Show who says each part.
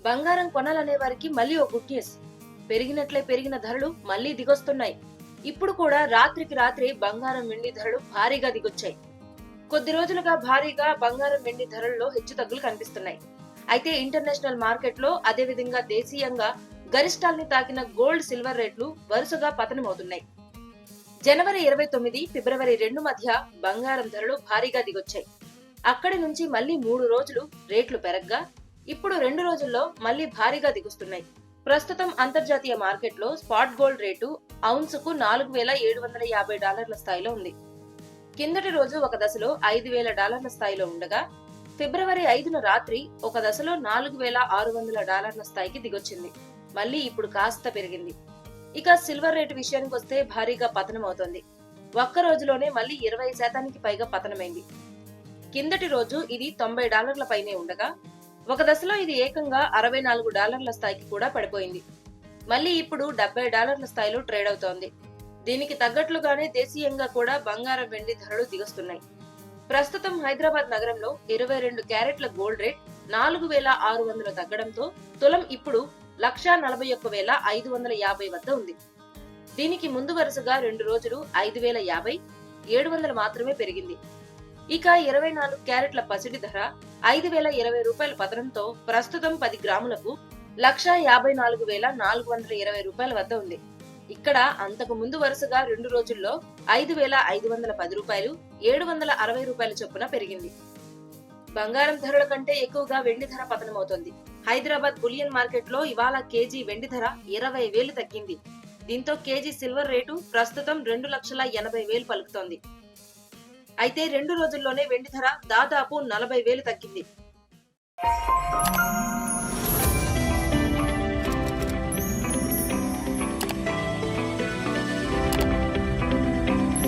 Speaker 1: బంగారం కొనాలనే వారికి మళ్ళీ ఓ గుడ్ న్యూస్. పెరిగిన ధరలు మళ్ళీ దిగొస్తున్నాయి. ఇప్పుడు కూడా రాత్రికి రాత్రి బంగారం వెండి ధరలు భారీగా దిగొచ్చాయి. కొద్ది రోజులుగా భారీగా బంగారం వెండి ధరల్లో హెచ్చుతగ్గులు కనిపిస్తున్నాయి. అయితే ఇంటర్నేషనల్ మార్కెట్లో అదేవిధంగా దేశీయంగా గరిష్టాల్ని తాకిన గోల్డ్ సిల్వర్ రేట్లు వరుసగా పతనమవుతున్నాయి. జనవరి 29, ఫిబ్రవరి 2 మధ్య బంగారం ధరలు భారీగా దిగొచ్చాయి. అక్కడి నుంచి మళ్లీ 3 రోజులు రేట్లు పెరగ్గా ఇప్పుడు 2 రోజుల్లో మళ్లీ భారీగా దిగుస్తున్నాయి. ప్రస్తుతం అంతర్జాతీయ మార్కెట్లో స్పాట్ గోల్డ్ రేటు ఔన్సుకు $4,750 స్థాయిలో ఉంది. కిందటి రోజు ఒక దశలో $5,000 స్థాయిలో ఉండగా ఫిబ్రవరి 5న రాత్రి ఒక దశలో $4,600 స్థాయికి దిగొచ్చింది. మళ్లీ ఇప్పుడు కాస్త పెరిగింది. ఇక సిల్వర్ రేటు విషయానికి వస్తే భారీగా పతనమవుతోంది. ఒక్క రోజులోనే మళ్లీ 20% పైగా పతనమైంది. కిందటి రోజు ఇది $90 పైనే ఉండగా ఒక దశలో ఇది ఏకంగా $64 స్థాయికి కూడా పడిపోయింది. మళ్లీ ఇప్పుడు $70 స్థాయిలో ట్రేడ్ అవుతోంది. దీనికి తగ్గట్లుగానే దేశీయంగా కూడా బంగారం వెండి ధరలు దిగొస్తున్నాయి. ప్రస్తుతం హైదరాబాద్ నగరంలో 22 క్యారెట్ల గోల్డ్ రేట్ 4,600 తగ్గడంతో తులం ఇప్పుడు 1,41,550 వద్ద ఉంది. దీనికి ముందు వరుసగా 2 రోజులు 5,050, 700 మాత్రమే పెరిగింది. ఇక 24 క్యారెట్ల పసిడి ధర $5,020 పతనంతో ప్రస్తుతం 10 గ్రాములకు 1,54,420 వద్ద ఉంది. ఇక్కడ అంతకు ముందు వరుసగా 2 రోజుల్లో $5,510, $760 చొప్పున పెరిగింది. బంగారం ధరల కంటే ఎక్కువగా వెండి ధర పతనమవుతోంది. హైదరాబాద్ బులియన్ మార్కెట్లో ఇవాళ కేజీ వెండి ధర 20,000 తగ్గింది. దీంతో కేజీ సిల్వర్ రేటు ప్రస్తుతం 2,80,000 పలుకుతోంది. అయితే 2 రోజుల్లోనే వెండి ధర దాదాపు 40,000 తగ్గింది.